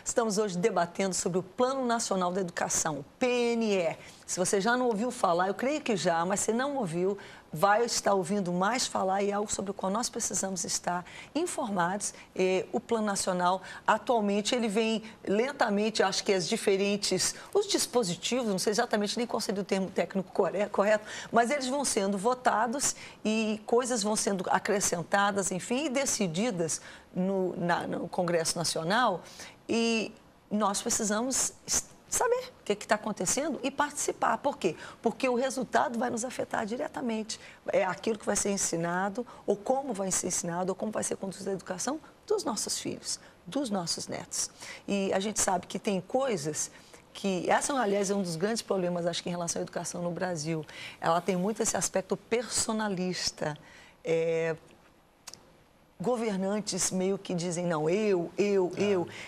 Estamos hoje debatendo sobre o Plano Nacional da Educação, PNE. Se você já não ouviu falar, eu creio que já, mas se não ouviu, vai estar ouvindo mais falar e é algo sobre o qual nós precisamos estar informados. O Plano Nacional, atualmente, ele vem lentamente, acho que os dispositivos, não sei exatamente nem qual seria o termo técnico correto, mas eles vão sendo votados e coisas vão sendo acrescentadas, enfim, e decididas no Congresso Nacional. E nós precisamos saber o que está acontecendo e participar. Por quê? Porque o resultado vai nos afetar diretamente. É aquilo que vai ser ensinado, ou como vai ser ensinado, ou como vai ser conduzida a educação dos nossos filhos, dos nossos netos. E a gente sabe que tem coisas que... Essa, aliás, é um dos grandes problemas, acho que, em relação à educação no Brasil. Ela tem muito esse aspecto personalista. Governantes meio que dizem, não, eu.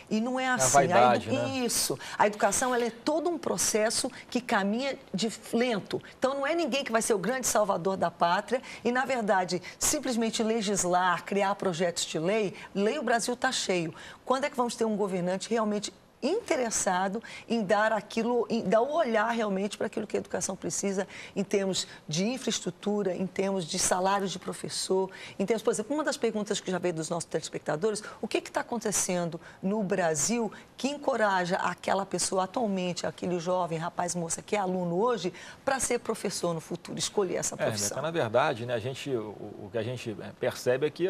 E não é assim. A vaidade, né? Isso. A educação, ela é todo um processo que caminha de lento. Então, não é ninguém que vai ser o grande salvador da pátria. E, na verdade, simplesmente legislar, criar projetos de lei, o Brasil está cheio. Quando é que vamos ter um governante realmente interessado em dar aquilo, em dar o olhar realmente para aquilo que a educação precisa em termos de infraestrutura, em termos de salários de professor, em termos, por exemplo, uma das perguntas que já veio dos nossos telespectadores, o que está acontecendo no Brasil que encoraja aquela pessoa atualmente, aquele jovem, rapaz, moça, que é aluno hoje, para ser professor no futuro, escolher essa profissão? Na verdade, né, o que a gente percebe é que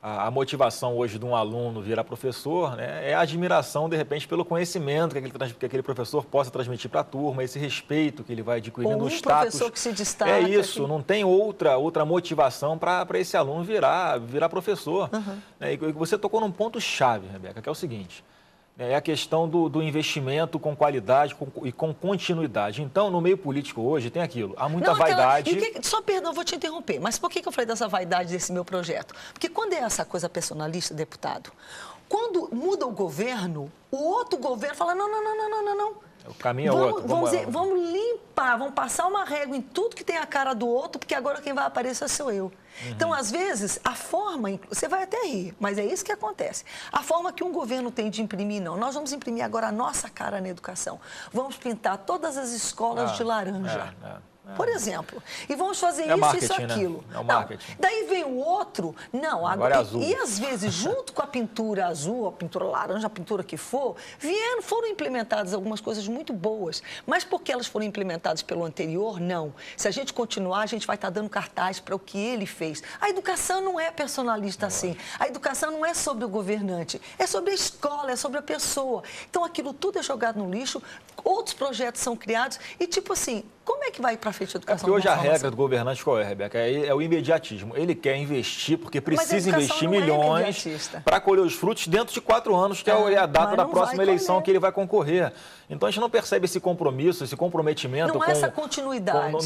a motivação hoje de um aluno virar professor, né, é a admiração, de repente, pelo conhecimento que aquele professor possa transmitir para a turma, esse respeito que ele vai adquirindo no status. Professor que se destaca. É isso, não tem outra motivação para esse aluno virar professor. E você tocou num ponto-chave, Rebeca, que é o seguinte: é a questão do investimento com qualidade e com continuidade. Então, no meio político hoje, tem aquilo. Há muita vaidade... Só perdão, vou te interromper. Mas por que eu falei dessa vaidade desse meu projeto? Porque quando é essa coisa personalista, deputado, quando muda o governo, o outro governo fala, não. O caminho é outro. Vamos limpar, vamos passar uma régua em tudo que tem a cara do outro, porque agora quem vai aparecer sou eu. Então, às vezes, a forma, você vai até rir, mas é isso que acontece. A forma que um governo tem de imprimir, não. Nós vamos imprimir agora a nossa cara na educação. Vamos pintar todas as escolas de laranja. Por exemplo, e vamos fazer isso, aquilo. Né? É o marketing. Daí vem o outro, agora é azul. E às vezes, junto com a pintura azul, a pintura laranja, a pintura que for, foram implementadas algumas coisas muito boas. Mas porque elas foram implementadas pelo anterior, não. Se a gente continuar, a gente vai estar dando cartaz para o que ele fez. A educação não é personalista assim. A educação não é sobre o governante, é sobre a escola, é sobre a pessoa. Então, aquilo tudo é jogado no lixo, outros projetos são criados e, tipo assim, como é que vai para frente a educação? Porque hoje a regra do governante qual é, Rebeca? É o imediatismo. Ele quer investir porque precisa investir milhões para colher os frutos dentro de 4 anos, que é a data da próxima eleição que ele vai concorrer. Então a gente não percebe esse compromisso, esse comprometimento com essa continuidade.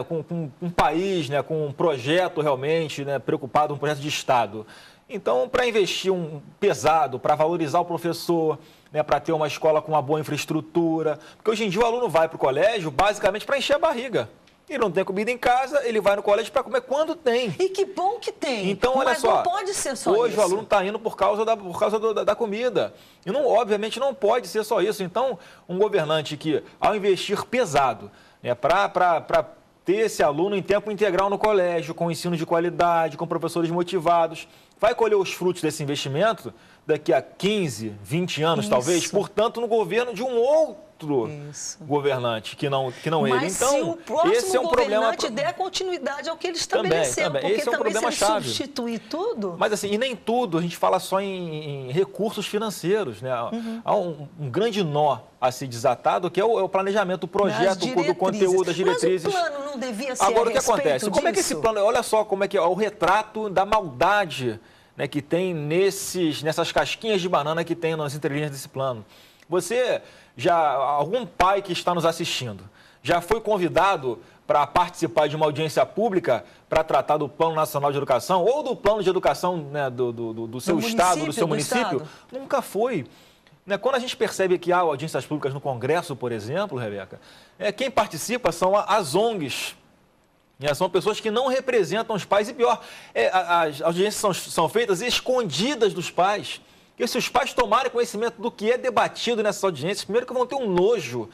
Com um país, né, com um projeto realmente, né, preocupado, um projeto de Estado. Então, para investir pesado, para valorizar o professor, né, para ter uma escola com uma boa infraestrutura, porque hoje em dia o aluno vai para o colégio basicamente para encher a barriga. Ele não tem comida em casa, ele vai no colégio para comer quando tem. E que bom que tem. Então, olha só, não pode ser só hoje isso. O aluno está indo por causa da comida. E, obviamente, não pode ser só isso. Então, um governante que, ao investir pesado, né, para ter esse aluno em tempo integral no colégio, com ensino de qualidade, com professores motivados, vai colher os frutos desse investimento daqui a 15, 20 anos, talvez, portanto, no governo de um outro governante, que não ele. Mas então, se o próximo esse é um problema... der continuidade ao que ele estabeleceu, também. porque esse é um problema se chave. Substituir tudo... Mas assim, e nem tudo, a gente fala só em recursos financeiros, né? Há um grande nó a ser desatado, que é o planejamento, o projeto, do conteúdo, das diretrizes. Mas o plano não devia ser Agora, o que acontece? Como é que disso? esse plano... Olha só como é que é o retrato da maldade, né, que tem nessas casquinhas de banana que tem nas entrelinhas desse plano. Algum pai que está nos assistindo, já foi convidado para participar de uma audiência pública para tratar do Plano Nacional de Educação ou do Plano de Educação, né, do seu estado, do seu município? Nunca foi. Quando a gente percebe que há audiências públicas no Congresso, por exemplo, Rebeca, quem participa são as ONGs. São pessoas que não representam os pais e pior, as audiências são feitas escondidas dos pais. Porque se os pais tomarem conhecimento do que é debatido nessas audiências, primeiro que vão ter um nojo,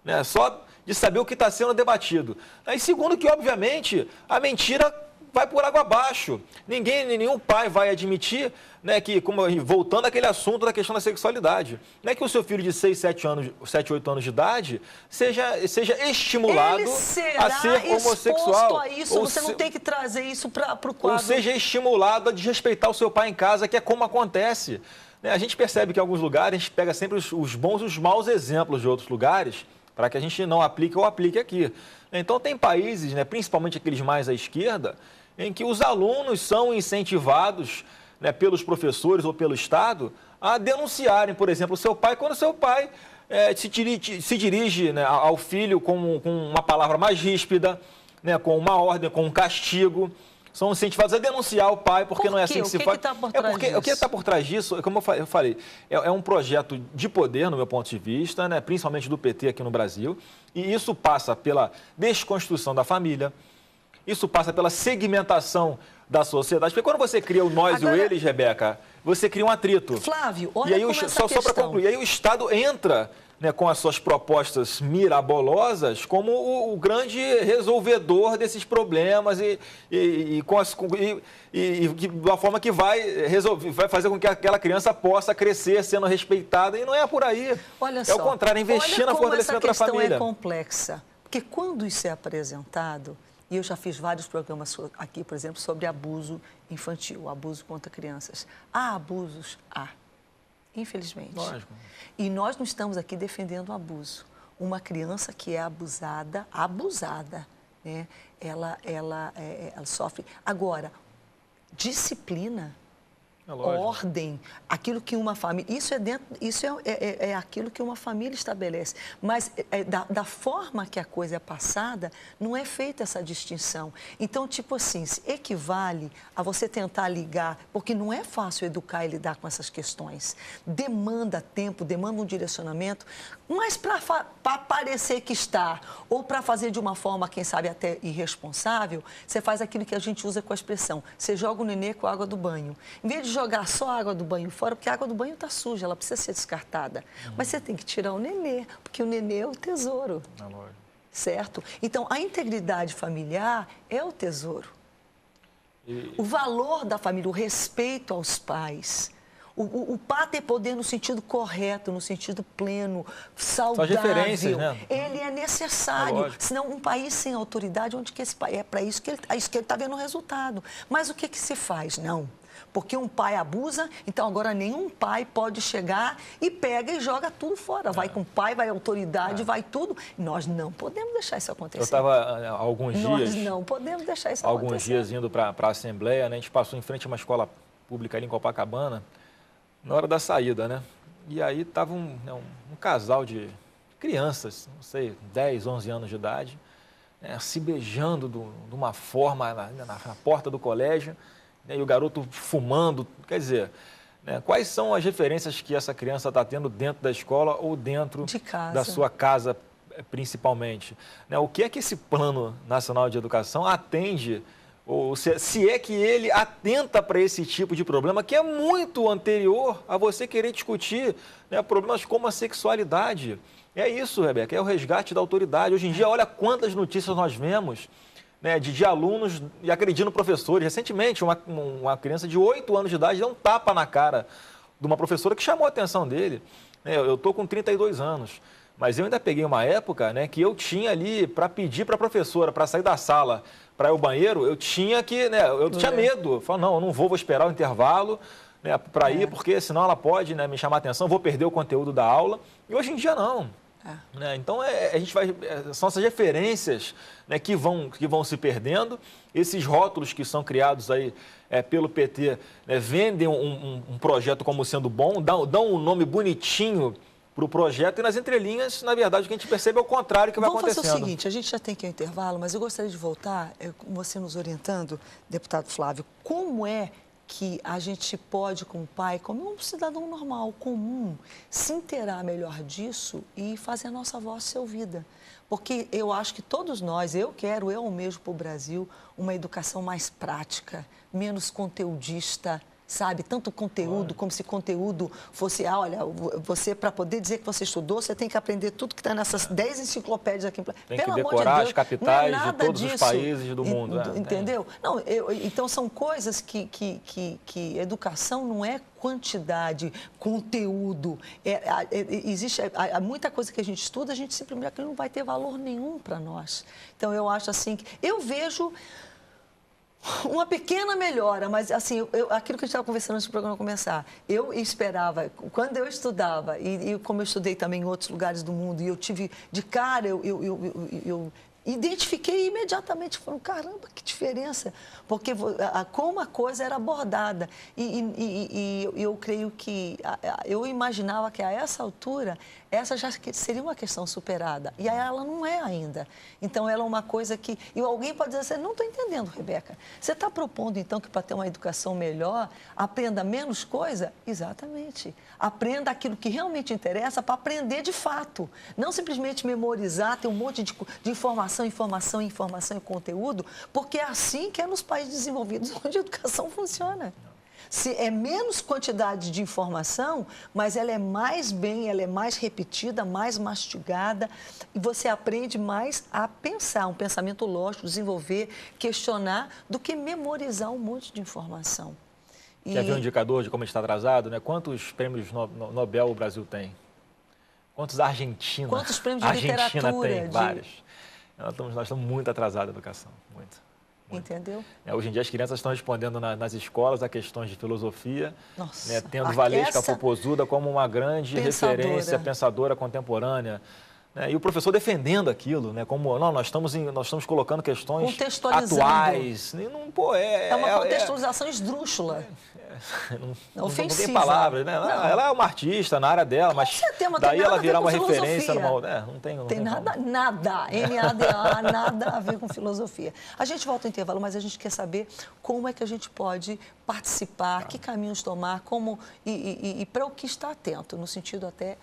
né, só de saber o que está sendo debatido. E segundo que, obviamente, a mentira vai por água abaixo. Nenhum pai vai admitir, né, que, voltando àquele assunto da questão da sexualidade, não é que o seu filho de 6, 7, 8 anos de idade seja estimulado a ser homossexual. A isso, você não tem que trazer isso para o quadro. Ou seja estimulado a desrespeitar o seu pai em casa, que é como acontece. A gente percebe que em alguns lugares a gente pega sempre os bons e os maus exemplos de outros lugares para que a gente não aplique ou aplique aqui. Então tem países, né, principalmente aqueles mais à esquerda, em que os alunos são incentivados, né, pelos professores ou pelo Estado a denunciarem, por exemplo, o seu pai, quando o seu pai se dirige, né, ao filho com uma palavra mais ríspida, né, com uma ordem, com um castigo. São incentivados a denunciar o pai, porque não é assim que se faz. O que está por trás disso, como eu falei, é um projeto de poder, no meu ponto de vista, né, principalmente do PT aqui no Brasil, e isso passa pela desconstrução da família, isso passa pela segmentação da sociedade, porque quando você cria o nós e o eles, Rebeca, você cria um atrito. Flávio, olha como essa questão... Só para concluir, aí o Estado entra, né, com as suas propostas mirabolosas como o grande resolvedor desses problemas e da forma que vai fazer com que aquela criança possa crescer sendo respeitada, e não é por aí. Olha só, o contrário, investir na fortalecimento da família. Essa questão é complexa, porque quando isso é apresentado, e eu já fiz vários programas aqui, por exemplo, sobre abuso infantil, abuso contra crianças. Há abusos? Há. Infelizmente. Lógico. E nós não estamos aqui defendendo o abuso. Uma criança que é abusada, né? Ela sofre. Agora, disciplina, ordem, aquilo que uma família... Isso é aquilo que uma família estabelece. Mas da forma que a coisa é passada, não é feita essa distinção. Então, tipo assim, equivale a você tentar ligar, porque não é fácil educar e lidar com essas questões. Demanda tempo, demanda um direcionamento, mas para parecer que está, ou para fazer de uma forma, quem sabe, até irresponsável, você faz aquilo que a gente usa com a expressão, você joga o nenê com a água do banho. Em vez de jogar só a água do banho fora, porque a água do banho está suja, ela precisa ser descartada. Mas você tem que tirar o nenê, porque o nenê é o tesouro. Certo? Então, a integridade familiar é o tesouro. O valor da família, o respeito aos pais. O pai ter poder no sentido correto, no sentido pleno, saudável. São referências, né? Ele é necessário. Senão, um país sem autoridade, onde que esse pai é? Para isso que ele está vendo o resultado. Mas o que se faz? Não. Porque um pai abusa, então agora nenhum pai pode chegar e pega e joga tudo fora. Vai com o pai, vai a autoridade, vai tudo. Nós não podemos deixar isso acontecer. Eu estava alguns dias... Nós não podemos deixar isso acontecer. Alguns dias indo para a Assembleia, né? A gente passou em frente a uma escola pública ali em Copacabana, na hora da saída, né? E aí estava um casal de crianças, não sei, 10, 11 anos de idade, né, se beijando de uma forma na porta do colégio, né, e o garoto fumando. Quer dizer, né, quais são as referências que essa criança está tendo dentro da escola ou dentro da sua casa, principalmente? Né, o que é que esse Plano Nacional de Educação atende, ou se é que ele atenta para esse tipo de problema, que é muito anterior a você querer discutir, né, problemas como a sexualidade. É isso, Rebeca, é o resgate da autoridade. Hoje em dia, olha quantas notícias nós vemos, né, de alunos e agredindo professores. Recentemente, uma criança de 8 anos de idade deu um tapa na cara de uma professora que chamou a atenção dele. Eu estou com 32 anos, mas eu ainda peguei uma época, né, que eu tinha ali para pedir para a professora, para sair da sala, para ir ao banheiro, eu tinha que, né, eu tinha medo. Eu falei, não, eu não vou esperar o intervalo, né, para ir, porque senão ela pode, né, me chamar a atenção, vou perder o conteúdo da aula. E hoje em dia não. Né? Então, a gente são essas referências, né, que vão se perdendo. Esses rótulos que são criados aí pelo PT, né, vendem um projeto como sendo bom, dão um nome bonitinho para o projeto, e nas entrelinhas, na verdade, o que a gente percebe é o contrário que vai acontecendo. Vamos fazer o seguinte, a gente já tem que ir ao intervalo, mas eu gostaria de voltar, você nos orientando, deputado Flávio, como é que a gente pode, como pai, como um cidadão normal, comum, se inteirar melhor disso e fazer a nossa voz ser ouvida. Porque eu acho que todos nós, eu almejo para o Brasil uma educação mais prática, menos conteudista, sabe? Tanto conteúdo, como se conteúdo fosse, olha, você, para poder dizer que você estudou, você tem que aprender tudo que está nessas 10 enciclopédias aqui. Tem que decorar as capitais de todos os países do mundo. Entendeu? Não, então, são coisas que educação não é quantidade, conteúdo. Existe muita coisa que a gente estuda, a gente simplesmente não vai ter valor nenhum para nós. Então, eu acho assim, eu vejo uma pequena melhora, mas assim, aquilo que a gente estava conversando antes do programa começar, eu esperava, quando eu estudava, e como eu estudei também em outros lugares do mundo, e eu tive, de cara, eu identifiquei imediatamente, falando, caramba, que diferença, porque como a coisa era abordada. E eu creio que, eu imaginava que a essa altura, essa já seria uma questão superada. E aí ela não é ainda. Então, ela é uma coisa que... E alguém pode dizer assim, não estou entendendo, Rebeca. Você está propondo, então, que para ter uma educação melhor, aprenda menos coisa? Exatamente. Aprenda aquilo que realmente interessa para aprender de fato. Não simplesmente memorizar, ter um monte de informação e conteúdo, porque é assim que é nos países desenvolvidos onde a educação funciona. É menos quantidade de informação, mas ela é mais repetida, mais mastigada, e você aprende mais a pensar, um pensamento lógico, desenvolver, questionar, do que memorizar um monte de informação. Quer ver um indicador de como a gente está atrasado, né? Quantos prêmios Nobel o Brasil tem? Quantos Quantos prêmios de literatura? Tem vários. Nós estamos muito atrasados na educação, muito. Entendeu? Hoje em dia as crianças estão respondendo nas escolas a questões de filosofia, Nossa, tendo Valesca Popozuda como uma grande referência pensadora contemporânea. E o professor defendendo aquilo, como nós estamos colocando questões atuais. É uma contextualização esdrúxula. Não tem palavras, né? Não. Ela é uma artista na área dela, mas daí ela virar uma referência. Não tem nada, NADA, nada a ver com filosofia. A gente volta ao intervalo, mas a gente quer saber como é que a gente pode participar, que caminhos tomar, como e para o que estar atento, no sentido até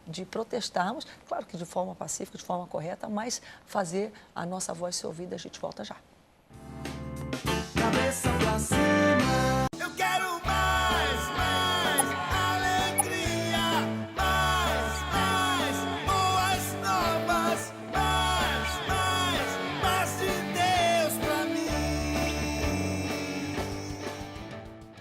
de protestarmos, claro que de forma pacífica, de forma correta, mas fazer a nossa voz ser ouvida. A gente volta já. Cabeça pra cima.